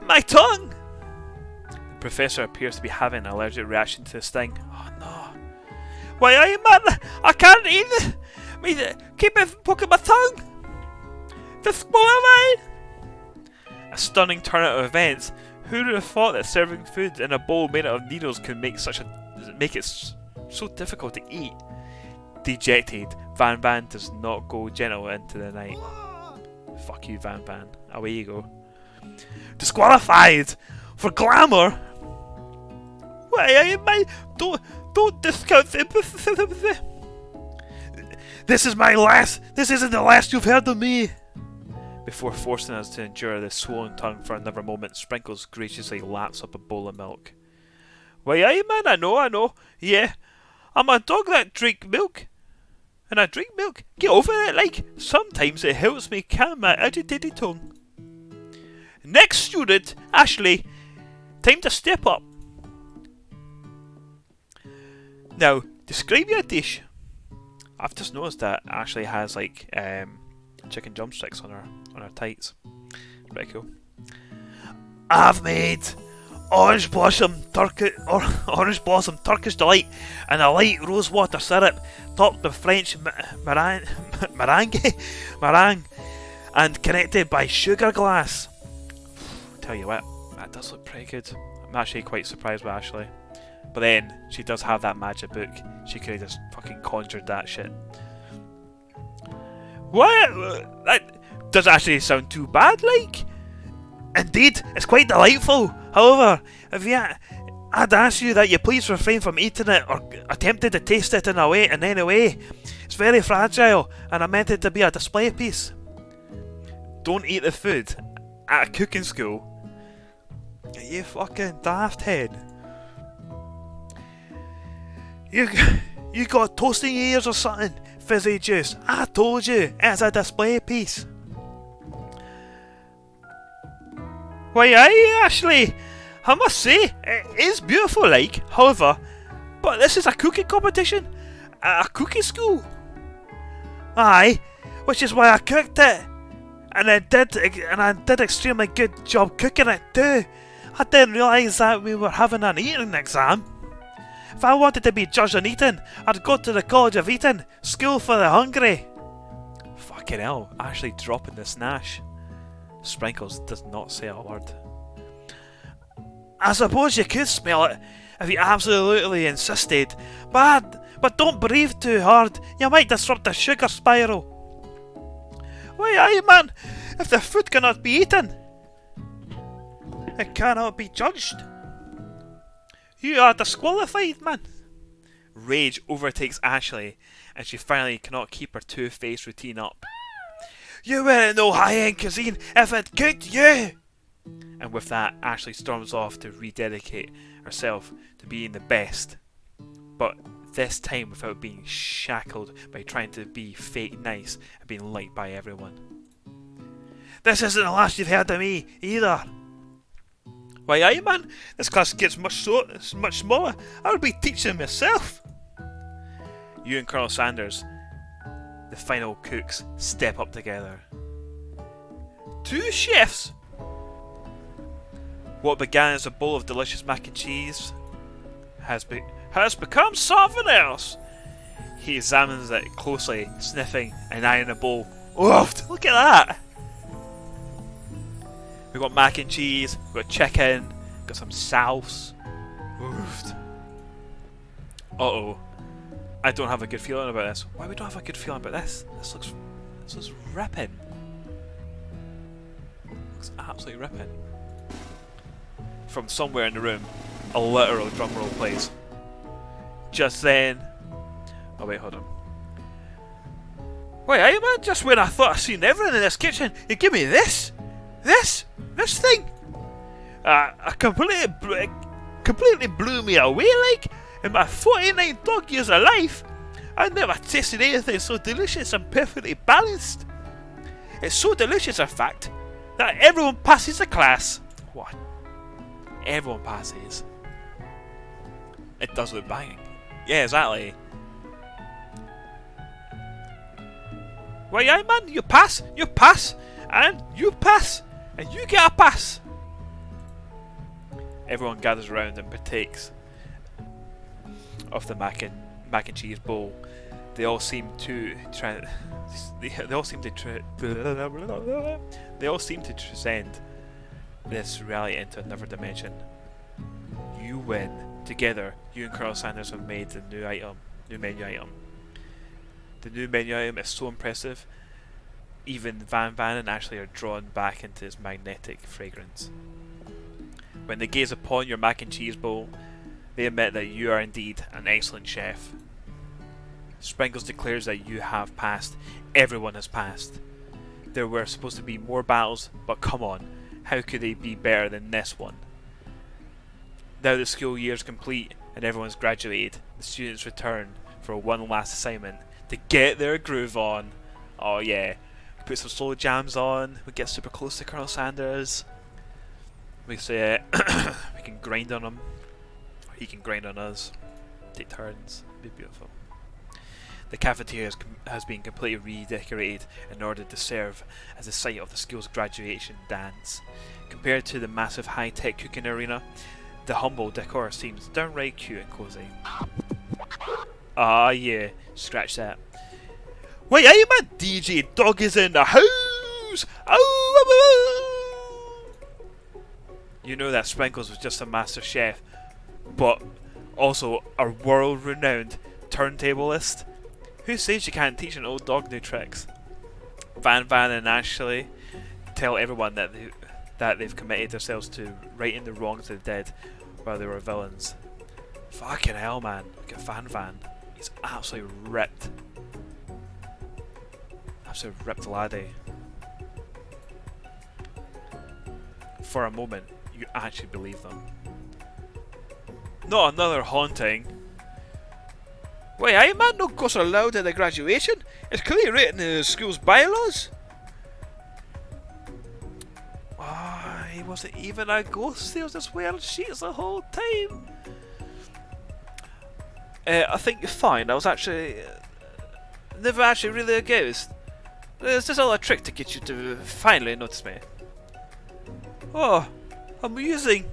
My tongue! The professor appears to be having an allergic reaction to the sting. Oh no. Why are you mad? I can't eat. Keep poking my tongue. Just go away. A stunning turn out of events. Who would have thought that serving food in a bowl made out of needles could make it so difficult to eat? Dejected, Van does not go gentle into the night. Fuck you, Van. Away you go. Disqualified for glamour. Why are you mad? Don't discount sympathy. This isn't the last you've heard of me. Before forcing us to endure the swollen tongue for another moment, Sprinkles graciously laps up a bowl of milk. Why aye man, I know. Yeah, I'm a dog that drink milk. And I drink milk. Get over it, like. Sometimes it helps me calm my agitated tongue. Next student, Ashley. Time to step up. Now, describe your dish. I've just noticed that Ashley has like chicken drumsticks on her tights. Pretty cool. I've made orange blossom Turkish delight and a light rosewater syrup topped with French meringue and connected by sugar glass. Tell you what, that does look pretty good. I'm actually quite surprised with Ashley. But then, she does have that magic book. She could have just fucking conjured that shit. What? That doesn't actually sound too bad, like. Indeed, it's quite delightful. However, if I'd ask you that you please refrain from eating it or attempted to taste it in any way. It's very fragile, and I meant it to be a display piece. Don't eat the food at a cooking school. You fucking daft head. You got toasting ears or something? Fizzy juice. I told you, it's a display piece. Why, aye, Ashley. I must say, it is beautiful, like. However, but this is a cooking competition at a cooking school. Aye, which is why I cooked it. And I did extremely good job cooking it too. I didn't realise that we were having an eating exam. If I wanted to be judged on eating, I'd go to the College of Eating, School for the Hungry. Fucking hell, Ashley dropping the snash. Sprinkles does not say a word. I suppose you could smell it if you absolutely insisted, but don't breathe too hard, you might disrupt the sugar spiral. Why aye man, if the food cannot be eaten, it cannot be judged. You are disqualified, man. Rage overtakes Ashley, and she finally cannot keep her two-faced routine up. You weren't no high-end cuisine if it cooked you! And with that, Ashley storms off to rededicate herself to being the best. But this time without being shackled by trying to be fake nice and being liked by everyone. This isn't the last you've heard of me, either. Why aye man, this class gets much smaller. I'll be teaching myself. You and Colonel Sanders, the final cooks, step up together. 2 chefs! What began as a bowl of delicious mac and cheese has become something else. He examines it closely, sniffing and eyeing the bowl. Oof! Look at that! We've got mac and cheese, we've got chicken, got some sauce. Oofed. Uh-oh. I don't have a good feeling about this. Why we don't have a good feeling about this? This looks ripping. Looks absolutely ripping. From somewhere in the room, a literal drum roll plays. Just then... Oh wait, hold on. Why aye man, just when I thought I'd seen everything in this kitchen, you give me this thing. I completely blew me away like. In my 49 dog years of life, I never tasted anything so delicious and perfectly balanced. It's so delicious, in fact, that everyone passes the class. What? Everyone passes. It does look banging. Yeah, exactly. Why aye man, you pass, and you pass, and you get a pass. Everyone gathers around and partakes of the mac and cheese bowl. They all seem to transcend this reality into another dimension. You win. Together, you and Colonel Sanders have made the new menu item. The new menu item is so impressive, even Van and Ashley are drawn back into its magnetic fragrance. When they gaze upon your mac and cheese bowl, they admit that you are indeed an excellent chef. Sprinkles declares that you have passed. Everyone has passed. There were supposed to be more battles, but come on, how could they be better than this one? Now the school year is complete and everyone's graduated, the students return for one last assignment to get their groove on. Oh yeah, we put some slow jams on, we get super close to Colonel Sanders, we say we can grind on him, or he can grind on us, take turns, it'd be beautiful. The cafeteria has been completely redecorated in order to serve as the site of the school's graduation dance. Compared to the massive high-tech cooking arena, the humble decor seems downright cute and cozy. Ah yeah, scratch that. Wait, hey man, DJ Dog is in the house! Oh, you know that Sprinkles was just a master chef, but also a world-renowned turntablist. Who says you can't teach an old dog new tricks? Van and Ashley tell everyone that they've committed themselves to righting the wrongs they did while they were villains. Fucking hell, man. Look at Van. He's absolutely ripped. Absolutely ripped laddie. For a moment, you actually believe them. Not another haunting. Why, aye man, no ghosts are allowed at the graduation. It's clearly written in the school's bylaws. Ah, he wasn't even a ghost. He was just wearing sheets the whole time. I think you're fine. I was actually never actually really a ghost. It's just all a trick to get you to finally notice me. Oh, amusing.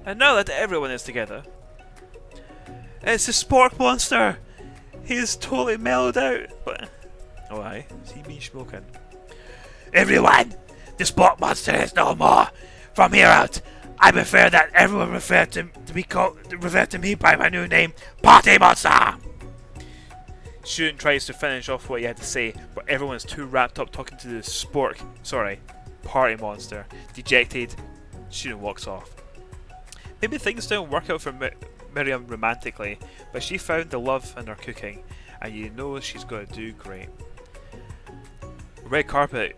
And now that everyone is together, it's the Spork Monster. He's totally mellowed out. But oh, aye, has he been smoking? Everyone, the Spot Monster is no more. From here out, I prefer that everyone refer to me by my new name, Party Monster. Student tries to finish off what he had to say, but everyone's too wrapped up talking to the Party Monster. Dejected, student walks off. Maybe things don't work out for Miriam romantically, but she found the love in her cooking, and you know she's going to do great. Red carpet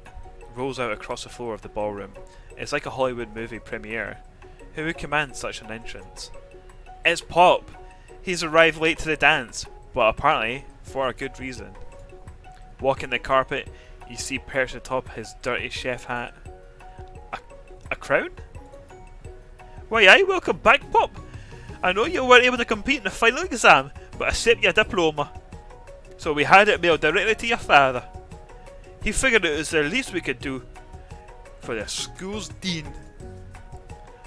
rolls out across the floor of the ballroom. It's like a Hollywood movie premiere. Who would command such an entrance? It's Pop! He's arrived late to the dance, but apparently for a good reason. Walking the carpet, you see perched atop his dirty chef hat a crown? Why aye, welcome back, Pop! I know you weren't able to compete in the final exam, but I sent you a diploma. So we had it mailed directly to your father. He figured it was the least we could do for the school's dean.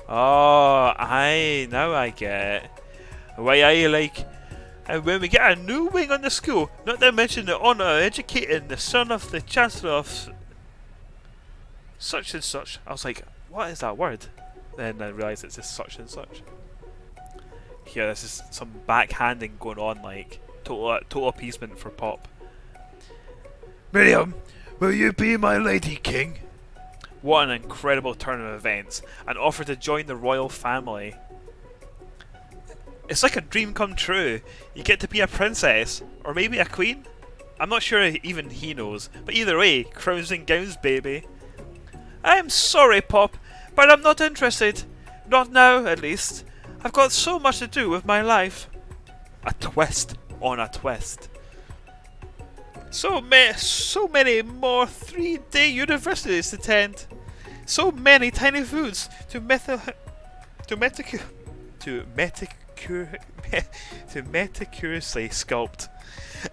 Oh, aye, now I get it. Why aye, like, and when we get a new wing on the school, not to mention the honour of educating the son of the Chancellor of such and such. I was like, what is that word? Then I realised it's just such and such. Here, this is some backhanding going on, like total appeasement for Pop. Miriam, will you be my Lady King? What an incredible turn of events! An offer to join the royal family. It's like a dream come true. You get to be a princess, or maybe a queen. I'm not sure even he knows, but either way, crowns and gowns, baby. I'm sorry, Pop, but I'm not interested. Not now, at least. I've got so much to do with my life. A twist on a twist. So many more 3-day universities to attend. So many tiny foods to meticulously sculpt.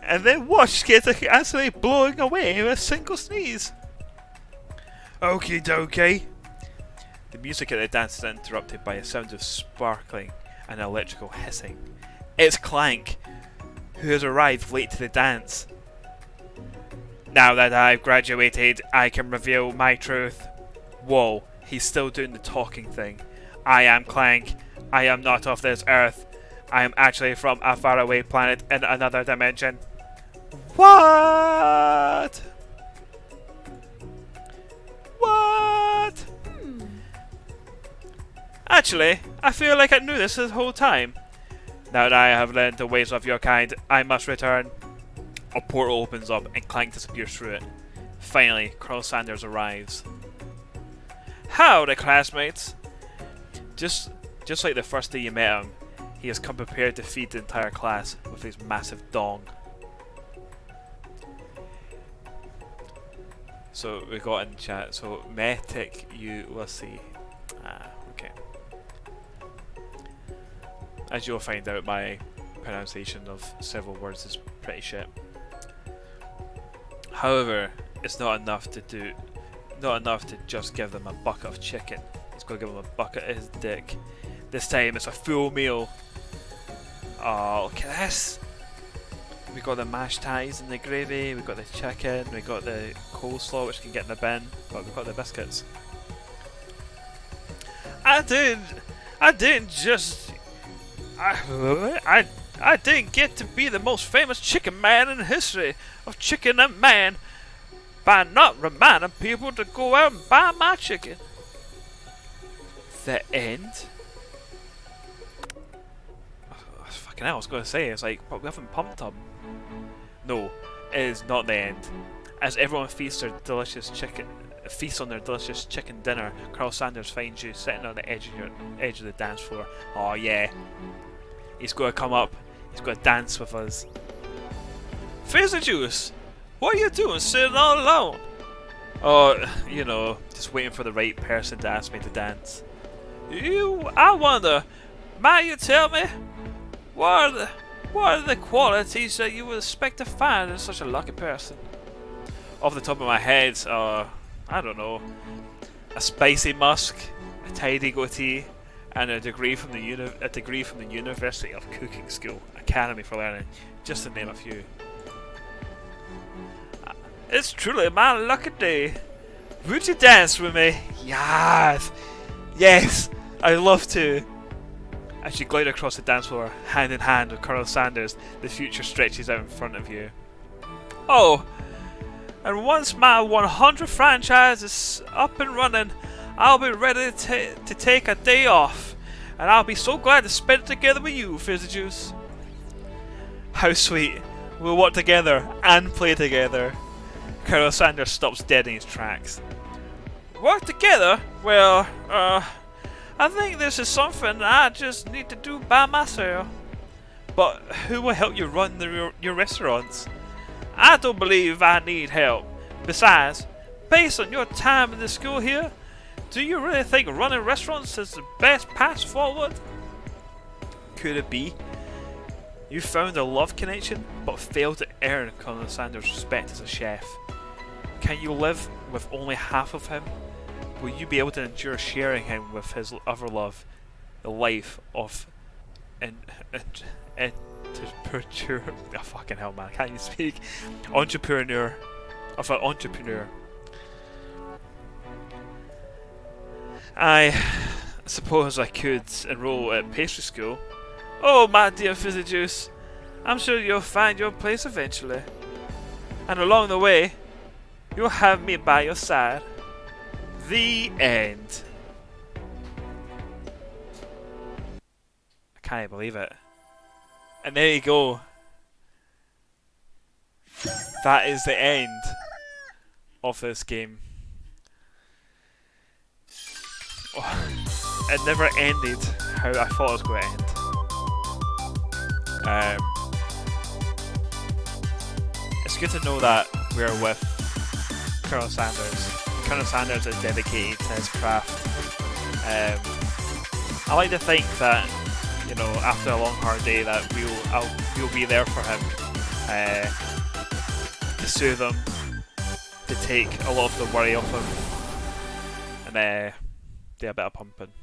And then watch get actually blowing away with a single sneeze. Okie dokie. The music at the dance is interrupted by a sound of sparkling and electrical hissing. It's Clank, who has arrived late to the dance. Now that I've graduated, I can reveal my truth. Whoa, he's still doing the talking thing. I am Clank. I am not of this earth. I am actually from a faraway planet in another dimension. What? What? Actually, I feel like I knew this the whole time. Now that I have learned the ways of your kind, I must return. A portal opens up and Clank disappears through it. Finally, Colonel Sanders arrives. Howdy, classmates! Just like the first day you met him, he has come prepared to feed the entire class with his massive dong. So we got in chat, so meticulously. Okay. As you'll find out, my pronunciation of several words is pretty shit. However, it's not enough to just give them a bucket of chicken. He's got to give them a bucket of his dick. This time it's a full meal. Oh, look at this! We got the mashed ties and the gravy, we got the chicken, we got the coleslaw which can get in the bin, but we've got the biscuits. I didn't get to be the most famous chicken man in the history of Chicken and Man by not reminding people to go out and buy my chicken. The end? Fucking hell, I was going to say, it's like, but we haven't pumped them. No, it is not the end. As everyone feasts their delicious chicken feast on their delicious chicken dinner, Colonel Sanders finds you sitting on the edge of the dance floor. Oh yeah, he's going to come up. He's going to dance with us. Fizzy Juice, what are you doing sitting all alone? Oh, you know, just waiting for the right person to ask me to dance. I wonder, might you tell me, what are the qualities that you would expect to find in such a lucky person? Off the top of my head, I don't know, a spicy musk, a tidy goatee, and a degree from the University of Cooking School Academy for Learning, just to name a few. It's truly my lucky day. Would you dance with me? Yes! Yes! I'd love to! As you glide across the dance floor, hand in hand with Colonel Sanders, the future stretches out in front of you. Oh, and once my 100 franchise is up and running, I'll be ready to take a day off. And I'll be so glad to spend it together with you, Fizzy Juice. How sweet! We'll work together and play together. Colonel Sanders stops dead in his tracks. Work together? Well, I think this is something I just need to do by myself. But who will help you run your restaurants? I don't believe I need help. Besides, based on your time in the school here, do you really think running restaurants is the best path forward? Could it be? You found a love connection, but failed to earn Colonel Sanders' respect as a chef. Can you live with only half of him? Will you be able to endure sharing him with his other love, the life of entrepreneur? Oh, fucking hell, man! Can't you speak? Entrepreneur, of an entrepreneur. I suppose I could enroll at pastry school. Oh, my dear Fizzy Juice, I'm sure you'll find your place eventually. And along the way, you'll have me by your side. The end. I can't believe it. And there you go. That is the end of this game. Oh, it never ended how I thought it was going to end. It's good to know that we're with Colonel Sanders. Colonel Sanders is dedicated to his craft. I like to think that, you know, after a long hard day, that we'll be there for him, to soothe him, to take a lot of the worry off him, and do a bit of pumping.